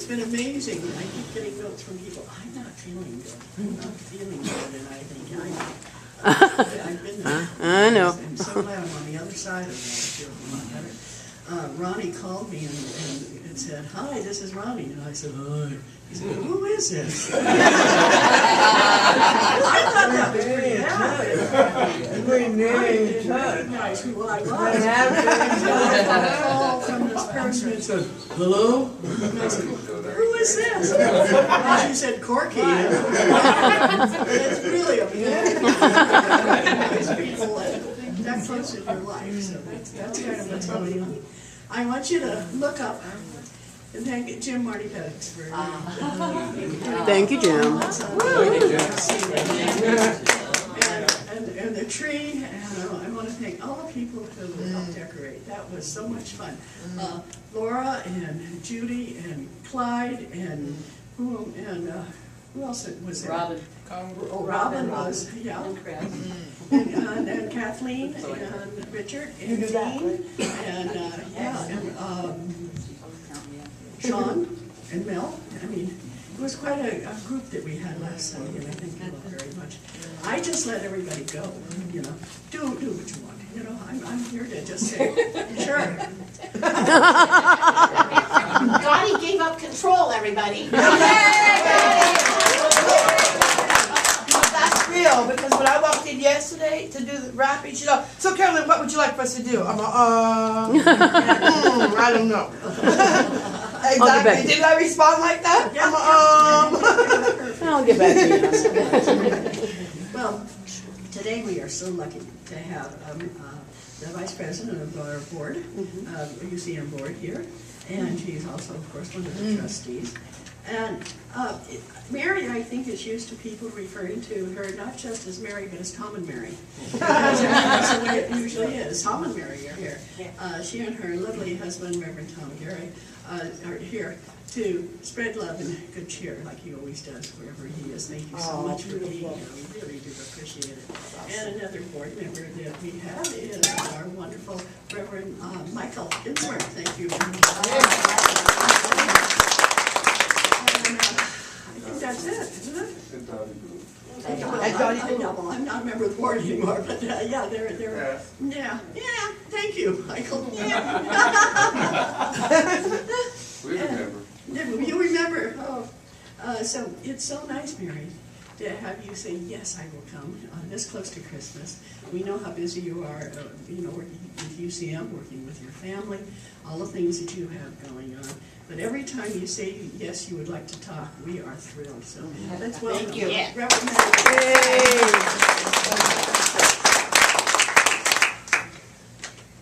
it's been amazing. I keep getting notes from people, I'm not feeling good. I'm not feeling good. And I think, I've been there. I know. I'm so glad I'm on the other side of it. I feel a lot better. Ronnie called me and said, "Hi, this is Ronnie." And I said, "Hi." He said, "Who is this?" I thought that was pretty happy. I didn't recognize who I was. I got a call from this person and said, "Hello?" And I said, "Who is this?" And she said, "Corky." It's really amazing. Recognize people that close in your life. So that's kind of what's going on. I want you to look up and thank Jim Marty Pettix for Thank you, Jim. And the tree, and I want to thank all the people who helped decorate. That was so much fun. Laura and Judy and Clyde and who else was there? Robin. Robin was, yeah. And Kathleen and Richard and Dean and Sean and Mel. I mean, it was quite a group that we had last Sunday, and I thank you all very much. I just let everybody go, you know. Do what you want. You know, I'm here to just say, sure. Dottie gave up control, everybody. That's real, because when I walked in yesterday to do the wrapping, she said, "So Carolyn, what would you like for us to do?" I'm like, I don't know. Exactly. Did I respond like that? Yeah. I'll get back to you. Well, today we are so lucky to have the vice president of our board, UCM board here, and she's also, of course, one of the trustees. And Mary, I think, is used to people referring to her not just as Mary, but as Tom and Mary. That's the way it usually is. Tom and Mary are here. She and her lovely husband, Reverend Tom Garry, are here to spread love and good cheer, like he always does wherever he is. Thank you so much for being here. We really do appreciate it. And another board member that we have is our wonderful Reverend Michael Ginsberg. Thank you. I think that's it, isn't it? I'm not a member of the board anymore, but yeah, they're yeah, thank you, Michael. Yeah. We remember. You remember? Oh, so it's so nice, Mary, to have you say, "Yes, I will come," this close to Christmas. We know how busy you are, you know, working with UCM, working with your family, all the things that you have going on. But every time you say yes, you would like to talk, we are thrilled. So let's welcome you. Yeah.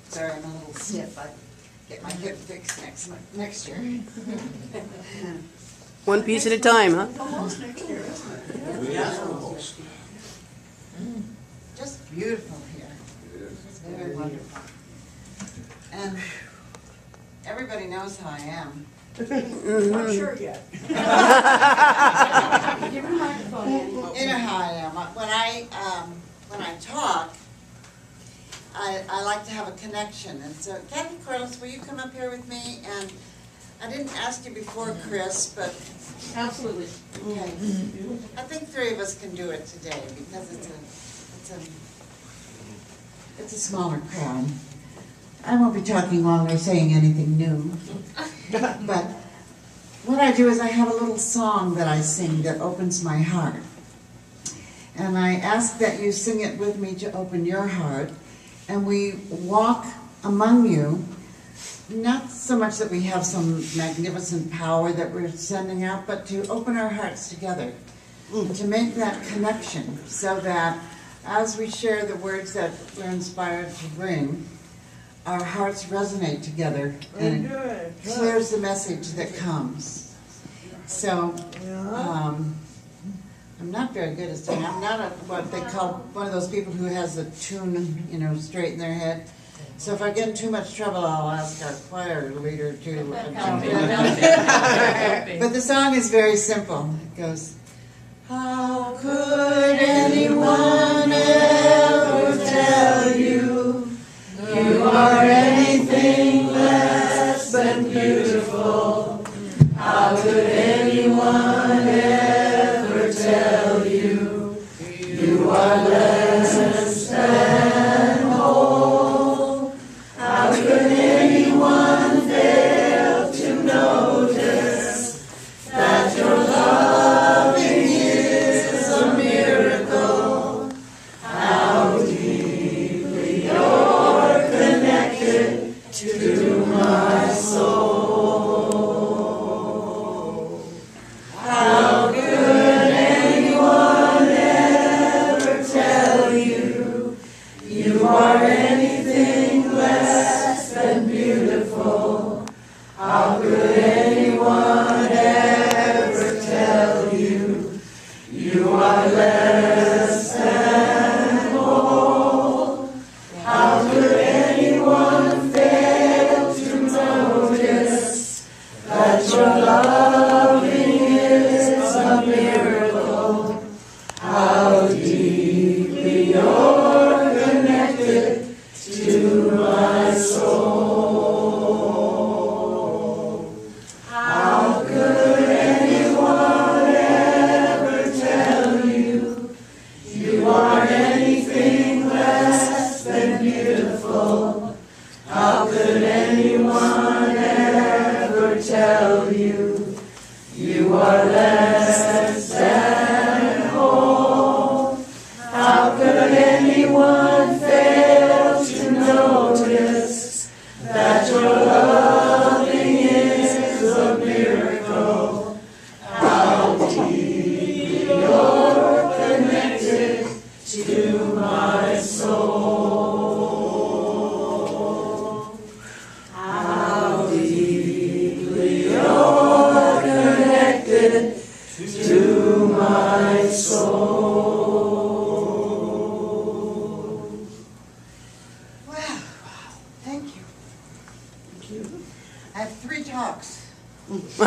Sorry, I'm a little stiff. I get my hip fixed next year. One piece at a time, huh? Almost next year, isn't it? Yeah. Just beautiful here. It's very wonderful. And everybody knows how I am. Not sure yet. Give her a microphone, Annie. You know how I am. When I talk, I like to have a connection. And so, Kathy Corliss, will you come up here with me? And I didn't ask you before, Chris, but Absolutely. okay. I think three of us can do it today because it's a smaller crowd. I won't be talking long or saying anything new. But what I do is I have a little song that I sing that opens my heart. And I ask that you sing it with me to open your heart. And we walk among you, not so much that we have some magnificent power that we're sending out, but to open our hearts together, to make that connection so that as we share the words that we're inspired to bring, our hearts resonate together and it clears the message that comes. So, I'm not very good at singing. I'm not what they call one of those people who has the tune, you know, straight in their head. So if I get in too much trouble, I'll ask our choir leader to. But the song is very simple. It goes, "How could anyone ever tell you you are anything less than beautiful? How could to my soul. How could anyone ever tell you you are anything less than beautiful? How could anyone ever tell you you are less than whole? How could anyone fail to notice that your loving is a miracle? How deeply you're connected to my soul. How could anyone ever tell you you are anything less than beautiful? How could anyone ever tell you you are less than whole? How could anyone fail to notice that your loving is a miracle? How deeply you're connected to my soul. How deeply you're connected to my soul. Well, thank you. I have 3 talks. I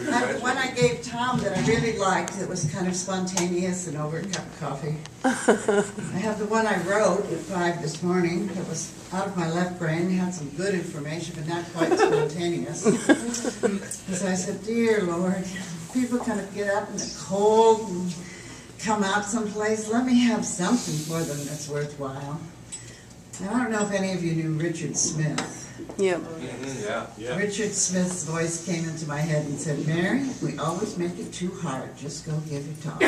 have one I gave Tom that I really liked that was kind of spontaneous and over a cup of coffee. I have the one I wrote at 5 this morning that was out of my left brain, had some good information but not quite spontaneous. So I said, dear Lord, people kind of get up in the cold and come out someplace. Let me have something for them that's worthwhile. Now, I don't know if any of you knew Richard Smith. Yep. Yeah. Richard Smith's voice came into my head and said, Mary, we always make it too hard. Just go give a talk.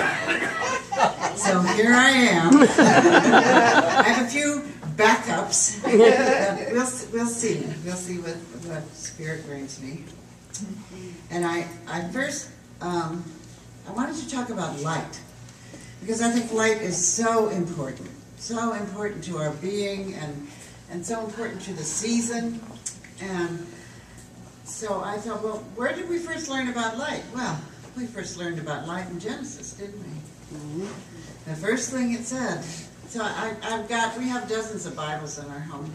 So here I am. I have a few backups. We'll see. We'll see what Spirit brings me. And I first, I wanted to talk about light. Because I think light is so important. So important to our being and so important to the season. And so I thought, well, where did we first learn about light? Well, we first learned about light in Genesis, didn't we? Mm-hmm. The first thing it said. So we have dozens of Bibles in our home.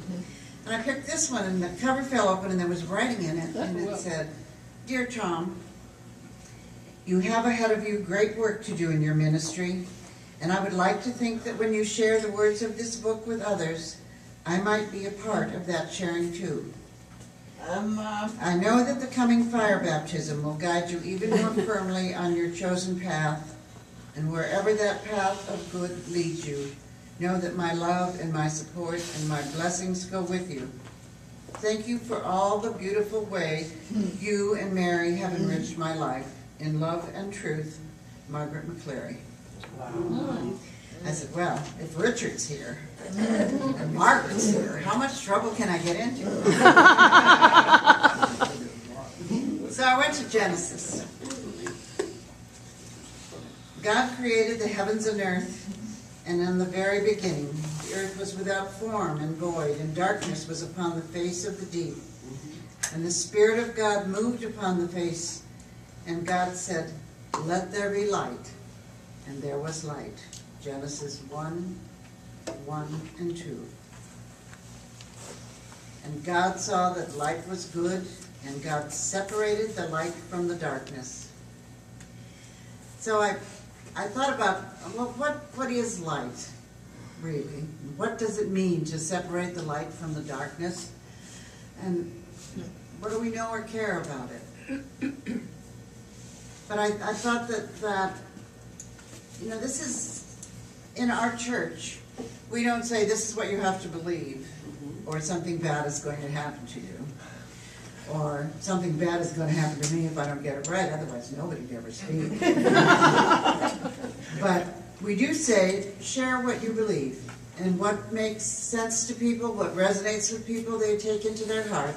And I picked this one, and the cover fell open, and there was writing in it, and it said, Dear Tom, you have ahead of you great work to do in your ministry, and I would like to think that when you share the words of this book with others, I might be a part of that sharing too. I know that the coming fire baptism will guide you even more firmly on your chosen path, and wherever that path of good leads you, know that my love and my support and my blessings go with you. Thank you for all the beautiful way you and Mary have enriched my life. In love and truth, Margaret McCleary. Wow. I said, well, if Richard's here and Margaret's here, how much trouble can I get into? So I went to Genesis. God created the heavens and earth, and in the very beginning, the earth was without form and void, and darkness was upon the face of the deep. And the Spirit of God moved upon the face, and God said, let there be light. And there was light. Genesis 1:1 and 2. And God saw that light was good, and God separated the light from the darkness. So I thought about, well, what is light, really? What does it mean to separate the light from the darkness? And what do we know or care about it? But I thought that you know, this is, in our church, we don't say this is what you have to believe, or something bad is going to happen to you, or something bad is going to happen to me if I don't get it right, otherwise nobody'd ever speak. But we do say, share what you believe. And what makes sense to people, what resonates with people, they take into their heart.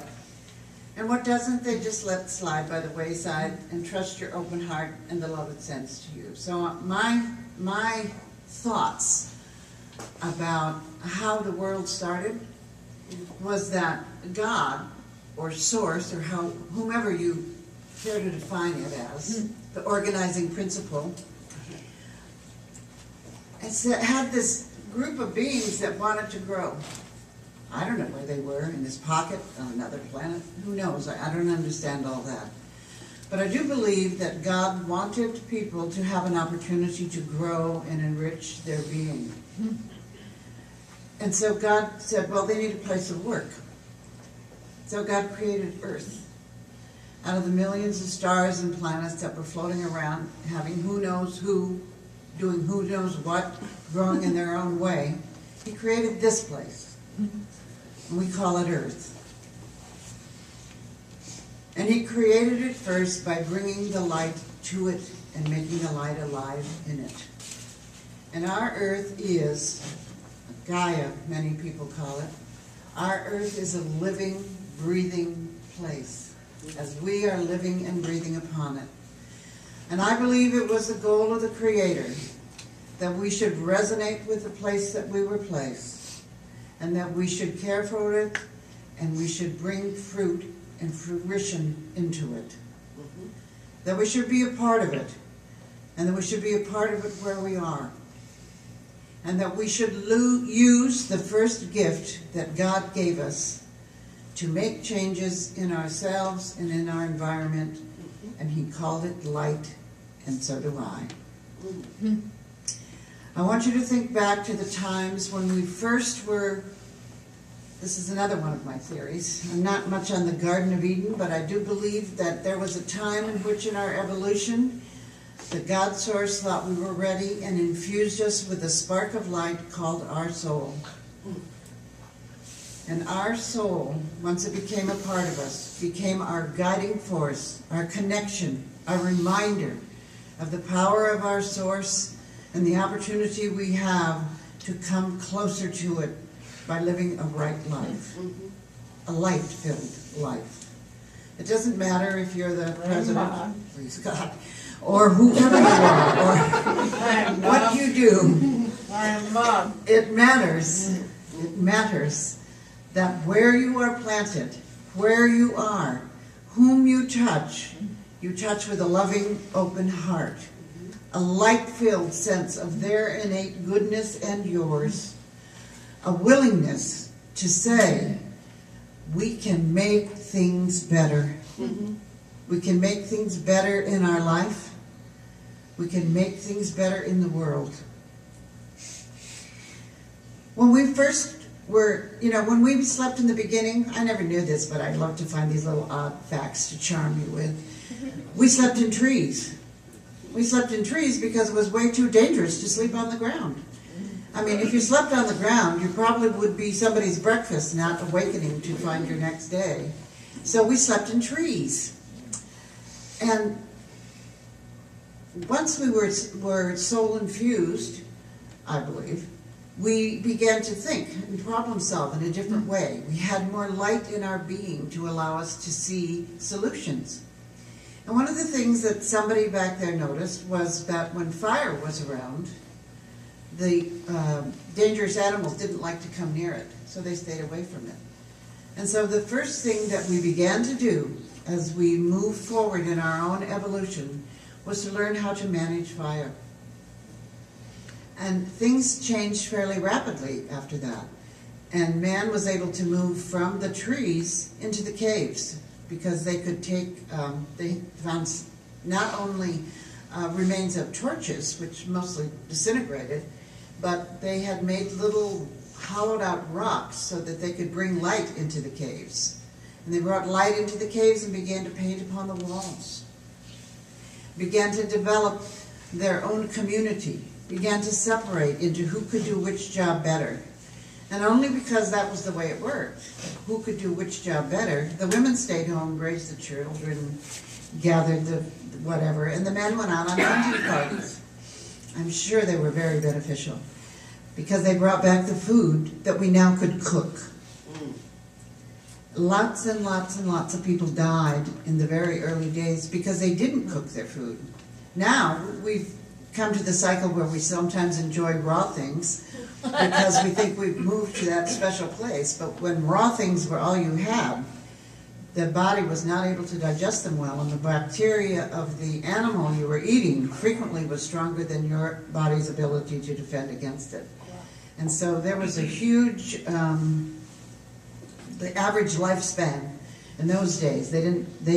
And what doesn't, they just let slide by the wayside and trust your open heart and the love it sends to you. So my thoughts about how the world started was that God, or source, or whomever you care to define it as, the organizing principle, had this group of beings that wanted to grow. I don't know where they were, in his pocket, on another planet, who knows, I don't understand all that. But I do believe that God wanted people to have an opportunity to grow and enrich their being. And so God said, well, they need a place of work. So God created Earth. Out of the millions of stars and planets that were floating around, having who knows who, doing who knows what, growing in their own way, he created this place. And we call it Earth. And he created it first by bringing the light to it and making the light alive in it. And our Earth is, Gaia, many people call it, our Earth is a living, breathing place, as we are living and breathing upon it. And I believe it was the goal of the Creator that we should resonate with the place that we were placed, and that we should care for it, and we should bring fruit and fruition into it. That we should be a part of it, and that we should be a part of it where we are. And that we should use the first gift that God gave us to make changes in ourselves and in our environment, and he called it light, and so do I. I want you to think back to the times when we first were, this is another one of my theories, I'm not much on the Garden of Eden, but I do believe that there was a time in which in our evolution, the God source thought we were ready and infused us with a spark of light called our soul. And our soul, once it became a part of us, became our guiding force, our connection, our reminder of the power of our source and the opportunity we have to come closer to it by living a right life, a light-filled life. It doesn't matter if you're the president, please God, or whoever you are, or what you do. It matters. It matters that where you are planted, where you are, whom you touch with a loving, open heart, a light-filled sense of their innate goodness and yours, a willingness to say, we can make things better. We can make things better in our life. We can make things better in the world. When we first were, when we slept in the beginning, I never knew this, but I love to find these little odd facts to charm you with. We slept in trees. We slept in trees because it was way too dangerous to sleep on the ground. I mean, if you slept on the ground, you probably would be somebody's breakfast, not awakening to find your next day. So we slept in trees. And once we were soul infused, I believe, we began to think and problem solve in a different way. We had more light in our being to allow us to see solutions. And one of the things that somebody back there noticed was that when fire was around, the dangerous animals didn't like to come near it, so they stayed away from it. And so the first thing that we began to do as we moved forward in our own evolution was to learn how to manage fire. And things changed fairly rapidly after that. And man was able to move from the trees into the caves because they could take, they found not only remains of torches, which mostly disintegrated, but they had made little hollowed out rocks so that they could bring light into the caves. And they brought light into the caves and began to paint upon the walls. Began to develop their own community. Began to separate into who could do which job better. And only because that was the way it worked, who could do which job better, the women stayed home, raised the children, gathered the whatever, and the men went out on hunting parties. I'm sure they were very beneficial. because they brought back the food that we now could cook. Lots and lots and lots of people died in the very early days because they didn't cook their food. Now, we've come to the cycle where we sometimes enjoy raw things because we think we've moved to that special place. But when raw things were all you had, the body was not able to digest them well, and the bacteria of the animal you were eating frequently was stronger than your body's ability to defend against it. And so there was a huge, the average lifespan in those days, they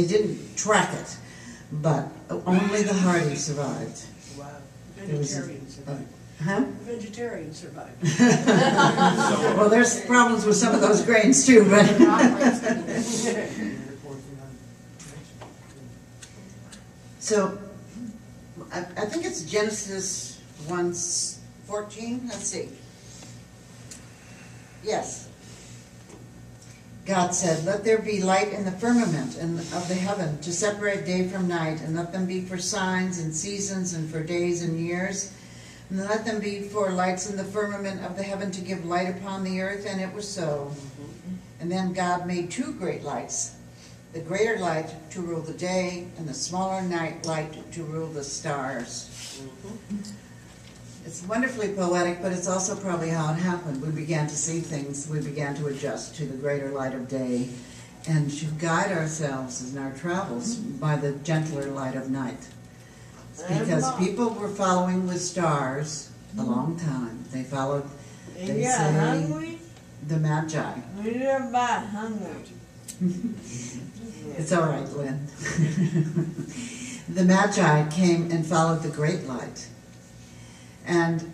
didn't track it, but only the hardy survived. Wow. There was a- Vegetarian survived. Huh? Vegetarian survived. Well, there's problems with some of those grains too, but. So, I think it's Genesis 1:14, let's see. Yes. God said, "Let there be light in the firmament and of the heaven to separate day from night, and let them be for signs and seasons and for days and years. And let them be for lights in the firmament of the heaven to give light upon the earth." And it was so. And then God made two great lights, the greater light to rule the day, and the smaller night light to rule the stars. It's wonderfully poetic, but it's also probably how it happened. We began to see things, we began to adjust to the greater light of day, and to guide ourselves in our travels by the gentler light of night. Because people were following with stars a long time. They followed, they say, the Magi. It's all right, Lynn. The Magi came and followed the great light. And,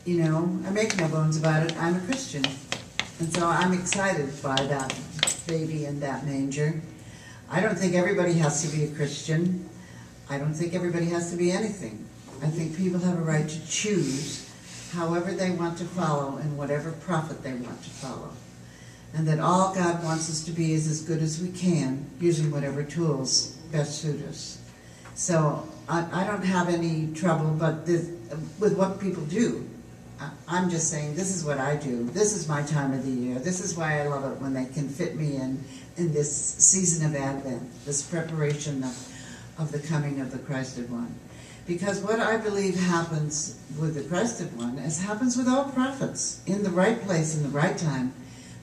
you know, I make no bones about it, I'm a Christian. And so I'm excited by that baby in that manger. I don't think everybody has to be a Christian. I don't think everybody has to be anything. I think people have a right to choose however they want to follow and whatever prophet they want to follow. And that all God wants us to be is as good as we can, using whatever tools best suit us. So I don't have any trouble with what people do. I'm just saying, this is what I do. This is my time of the year. This is why I love it when they can fit me in this season of Advent, this preparation of the coming of the Christed One. Because what I believe happens with the Christed One is happens with all prophets. In the right place, in the right time,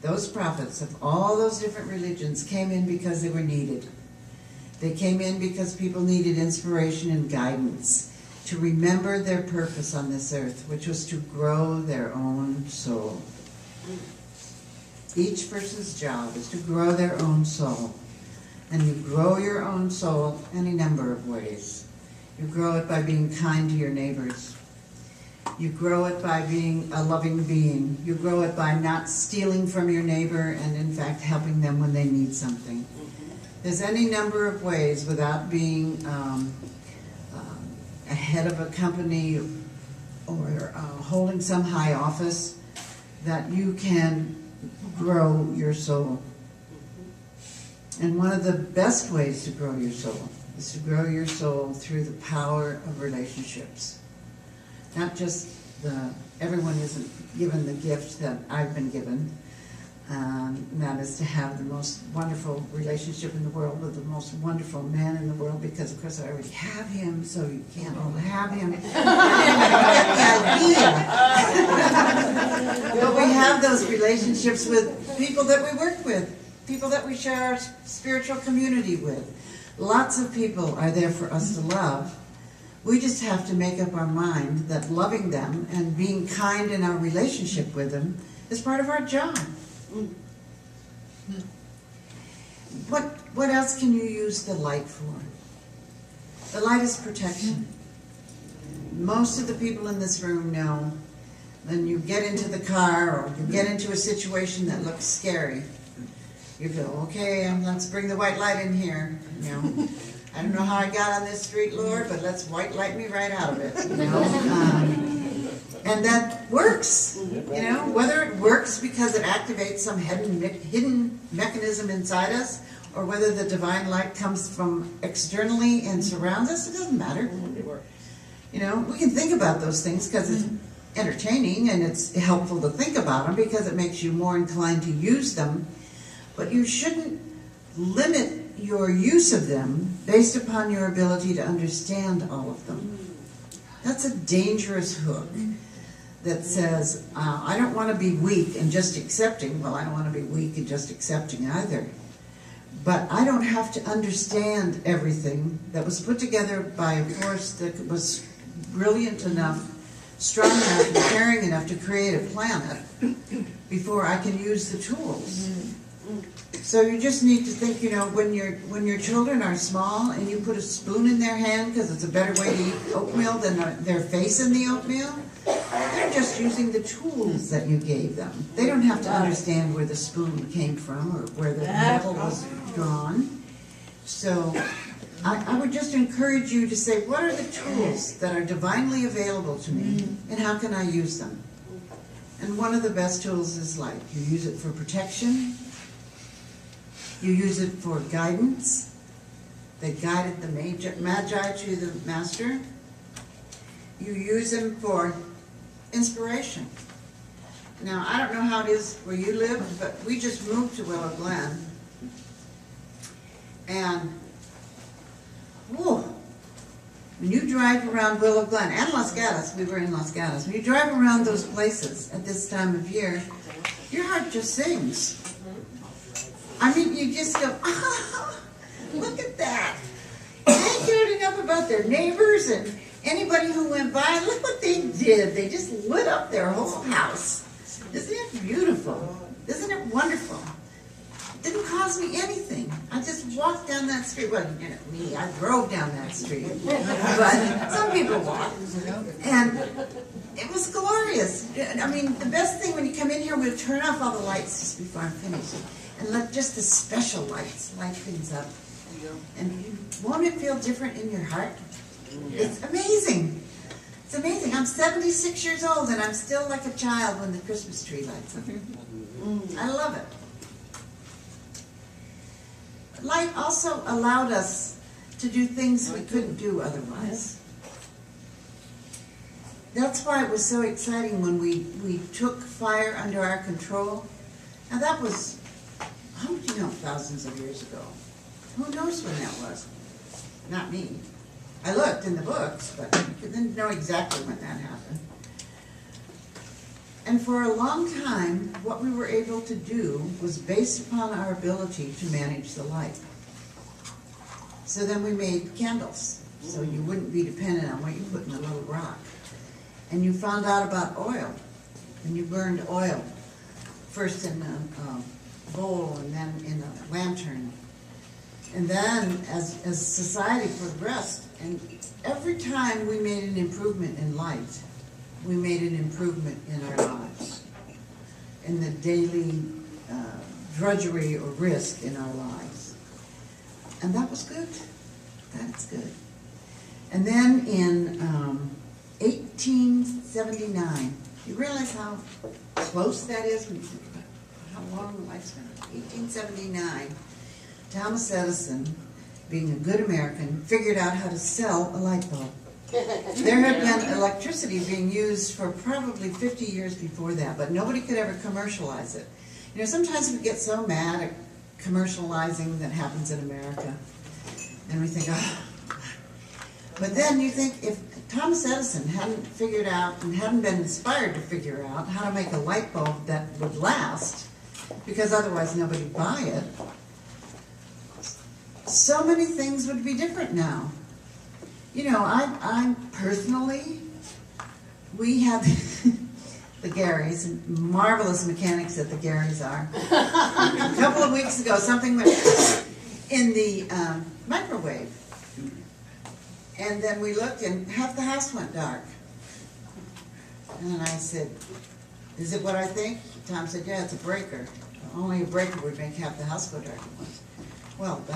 those prophets of all those different religions came in because they were needed. They came in because people needed inspiration and guidance to remember their purpose on this earth, which was to grow their own soul. Each person's job is to grow their own soul. And you grow your own soul any number of ways. You grow it by being kind to your neighbors. You grow it by being a loving being. You grow it by not stealing from your neighbor and, in fact, helping them when they need something. There's any number of ways without being a head of a company or holding some high office that you can grow your soul. And one of the best ways to grow your soul is to grow your soul through the power of relationships. Not just everyone isn't given the gift that I've been given, and that is to have the most wonderful relationship in the world with the most wonderful man in the world, because of course I already have him, so you can't all have him. Get the idea. But we have those relationships with people that we work with, people that we share our spiritual community with. Lots of people are there for us to love. We just have to make up our mind that loving them and being kind in our relationship with them is part of our job. What else can you use the light for? The light is protection. Most of the people in this room know when you get into the car or you get into a situation that looks scary, you go, okay, let's bring the white light in here. You know, I don't know how I got on this street, Lord, but let's white light me right out of it. You know, and that works. You know, whether it works because it activates some hidden mechanism inside us, or whether the divine light comes from externally and surrounds us, it doesn't matter. You know, we can think about those things because entertaining and it's helpful to think about them because it makes you more inclined to use them. But you shouldn't limit your use of them based upon your ability to understand all of them. That's a dangerous hook that says, I don't want to be weak and just accepting. Well, I don't want to be weak and just accepting either. But I don't have to understand everything that was put together by a force that was brilliant enough, strong enough, and caring enough to create a planet before I can use the tools. So you just need to think, you know, when your children are small and you put a spoon in their hand because it's a better way to eat oatmeal than their face in the oatmeal, they're just using the tools that you gave them. They don't have to understand where the spoon came from or where the metal was drawn. So I would just encourage you to say, what are the tools that are divinely available to me and how can I use them? And one of the best tools is light. You use it for protection. You use it for guidance. They guided the Magi to the Master. You use them for inspiration. Now, I don't know how it is where you live, but we just moved to Willow Glen. And, whoa, when you drive around Willow Glen and Los Gatos, we were in Los Gatos, when you drive around those places at this time of year, your heart just sings. I mean, you just go, oh, look at that. They cared enough about their neighbors and anybody who went by. Look what they did. They just lit up their whole house. Isn't it beautiful? Isn't it wonderful? It didn't cost me anything. I just walked down that street. Well, you know, me, I drove down that street. But some people walk. And it was glorious. I mean, the best thing when you come in here, we'll turn off all the lights just before I'm finished. And let just the special lights light things up. And won't it feel different in your heart? Yeah. It's amazing. It's amazing. I'm 76 years old and I'm still like a child when the Christmas tree lights up. I love it. Light also allowed us to do things we couldn't do otherwise. That's why it was so exciting when we took fire under our control. Now that was, how would you know, thousands of years ago. Who knows when that was? Not me. I looked in the books, but I didn't know exactly when that happened. And for a long time, what we were able to do was based upon our ability to manage the light. So then we made candles, so you wouldn't be dependent on what you put in the little rock. And you found out about oil, and you burned oil, first in a bowl and then in a lantern. And then as society progressed, and every time we made an improvement in light, we made an improvement in our lives, in the daily drudgery or risk in our lives. And that was good. That's good. And then in 1879, you realize how close that is when you think about how long the lifespan is? 1879, Thomas Edison, being a good American, figured out how to sell a light bulb. There had been electricity being used for probably 50 years before that, but nobody could ever commercialize it. You know, sometimes we get so mad at commercializing that happens in America, and we think, oh. But then you think, if Thomas Edison hadn't figured out and hadn't been inspired to figure out how to make a light bulb that would last, because otherwise nobody would buy it, so many things would be different now. You know, I personally, we had the Garrys, and marvelous mechanics that the Garrys are. A couple of weeks ago, something went in the microwave. And then we looked and half the house went dark. And I said, is it what I think? Tom said, yeah, it's a breaker. Only a breaker would make half the house go dark at once. Well, the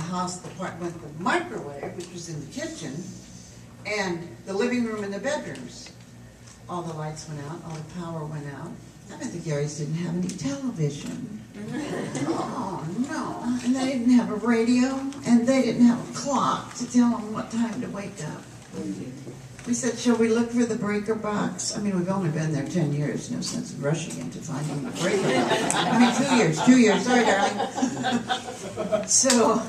part went the microwave, which was in the kitchen, and the living room and the bedrooms. All the lights went out, all the power went out. I bet the Garrys didn't have any television. Oh, no. And they didn't have a radio, and they didn't have a clock to tell them what time to wake up. We said, shall we look for the breaker box? I mean, we've only been there 10 years. No sense in rushing into finding the breaker box. I mean, 2 years. Sorry, darling. So,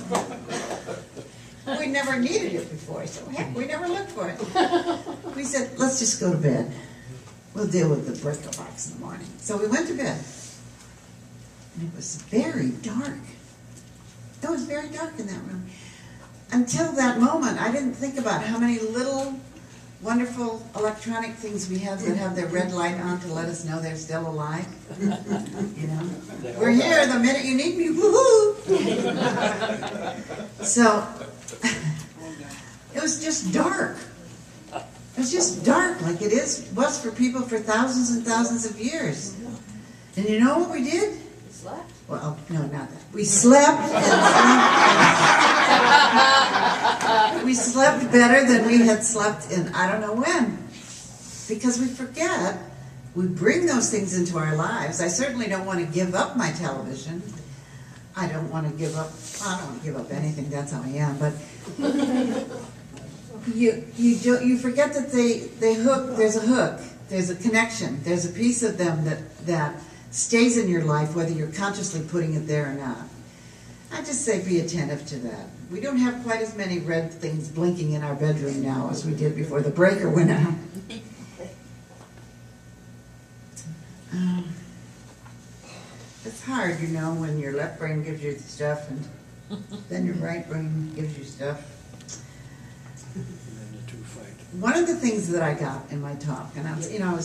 we never needed it before. So, heck, we never looked for it. We said, let's just go to bed. We'll deal with the breaker box in the morning. So we went to bed. And it was very dark. It was very dark in that room. Until that moment, I didn't think about how many little wonderful electronic things we have that have their red light on to let us know they're still alive. You know, we're here the minute you need me. Woohoo! So it was just dark. It was just dark, like it was for people for thousands and thousands of years. And you know what we did? Slept. Well, no, not that. We slept and we slept better than we had slept in I don't know when. Because we forget, we bring those things into our lives. I certainly don't want to give up my television. I don't want to give up, I don't want to give up anything, that's how I am, but you forget that they hook, there's a hook, there's a connection, there's a piece of them that stays in your life whether you're consciously putting it there or not. I just say be attentive to that. We don't have quite as many red things blinking in our bedroom now as we did before the breaker went out. It's hard, you know, when your left brain gives you stuff and then your right brain gives you stuff. One of the things that I got in my talk, and I don't know,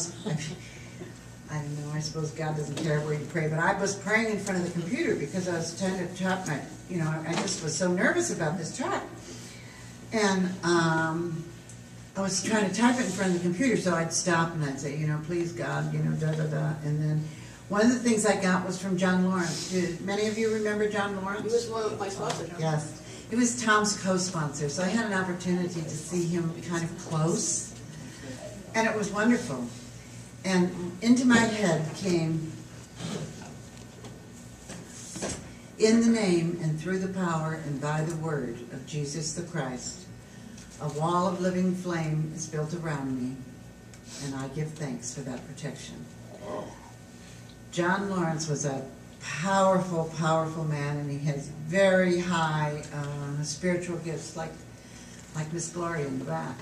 I suppose God doesn't care where you pray, but I was praying in front of the computer because I was trying to talk, and I just was so nervous about this talk. And I was trying to type it in front of the computer, so I'd stop and I'd say, please God, da-da-da. And then one of the things I got was from John Lawrence. Did many of you remember John Lawrence? He was one of my sponsors. Yes. He was Tom's co-sponsor, so I had an opportunity to see him kind of close, and it was wonderful. And into my head came, in the name and through the power and by the word of Jesus the Christ, a wall of living flame is built around me, and I give thanks for that protection. John Lawrence was a powerful, powerful man, and he has very high spiritual gifts, like Miss Gloria in the back,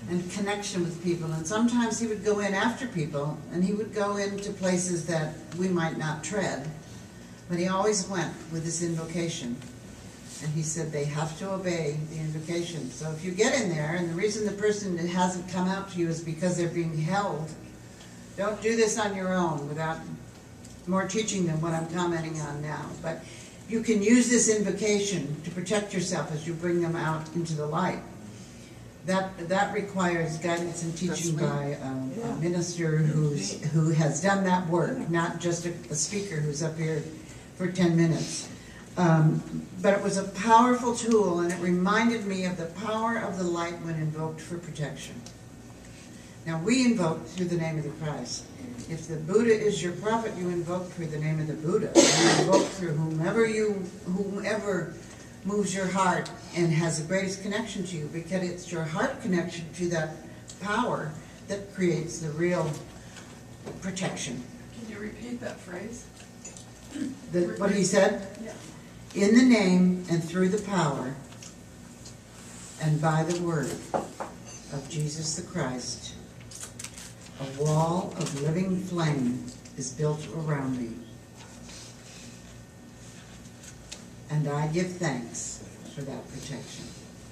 and connection with people. And sometimes he would go in after people, and he would go into places that we might not tread, but he always went with this invocation. And he said they have to obey the invocation. So if you get in there, and the reason the person hasn't come out to you is because they're being held, don't do this on your own without more teaching than what I'm commenting on now. But you can use this invocation to protect yourself as you bring them out into the light. That requires guidance and teaching by a minister who has done that work, not just a speaker who's up here for 10 minutes. But it was a powerful tool, and it reminded me of the power of the light when invoked for protection. Now, we invoke through the name of the Christ. If the Buddha is your prophet, you invoke through the name of the Buddha. You invoke through whomever moves your heart and has the greatest connection to you, because it's your heart connection to that power that creates the real protection. Can you repeat that phrase? What he said? Yeah. In the name and through the power and by the word of Jesus the Christ, a wall of living flame is built around me. And I give thanks for that protection.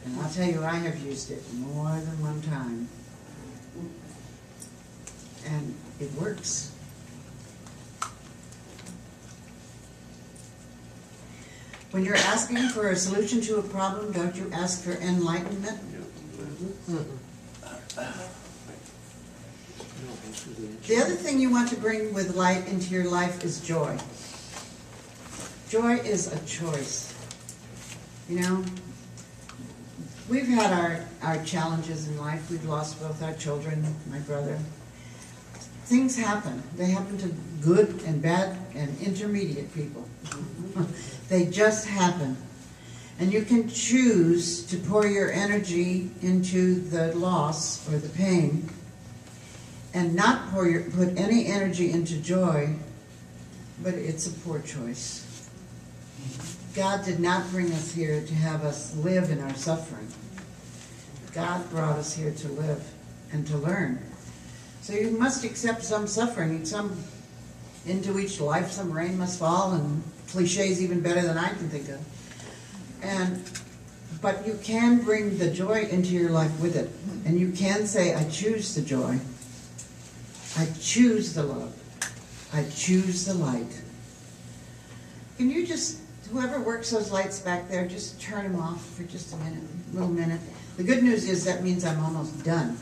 And I'll tell you, I have used it more than one time. And it works. When you're asking for a solution to a problem, don't you ask for enlightenment? The other thing you want to bring with light into your life is joy. Joy is a choice. We've had our challenges in life. We've lost both our children, my brother. Things happen. They happen to good and bad and intermediate people. They just happen. And you can choose to pour your energy into the loss or the pain and not put any energy into joy, but it's a poor choice. God did not bring us here to have us live in our suffering. God brought us here to live and to learn. So you must accept some suffering. Into each life some rain must fall, and cliches even better than I can think of. But you can bring the joy into your life with it. And you can say, I choose the joy. I choose the love. I choose the light. Can you just, whoever works those lights back there, just turn them off for just a little minute. The good news is that means I'm almost done.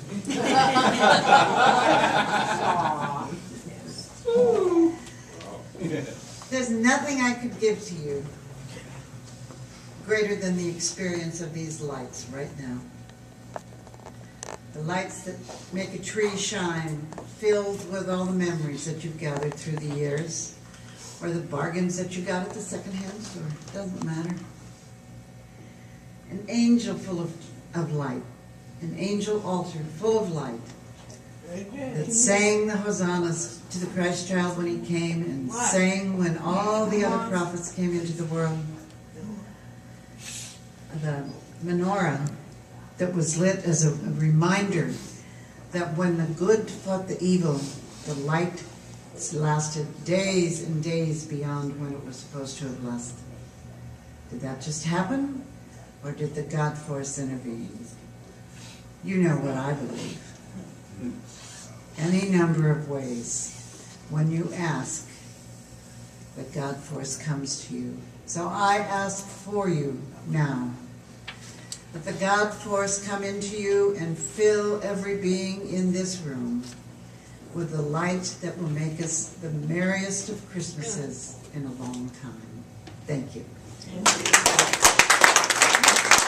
There's nothing I could give to you greater than the experience of these lights right now. The lights that make a tree shine, filled with all the memories that you've gathered through the years, or the bargains that you got at the secondhand store. It doesn't matter. An angel full of light, an angel altar full of light, that sang the hosannas to the Christ child when he came, and sang when all the other prophets came into the world. The menorah that was lit as a reminder that when the good fought the evil, the light lasted days and days beyond when it was supposed to have lasted. Did that just happen? Or did the God force intervene? You know what I believe. Any number of ways. When you ask, the God force comes to you. So I ask for you now, that the God force come into you and fill every being in this room with the light that will make us the merriest of Christmases in a long time. Thank you.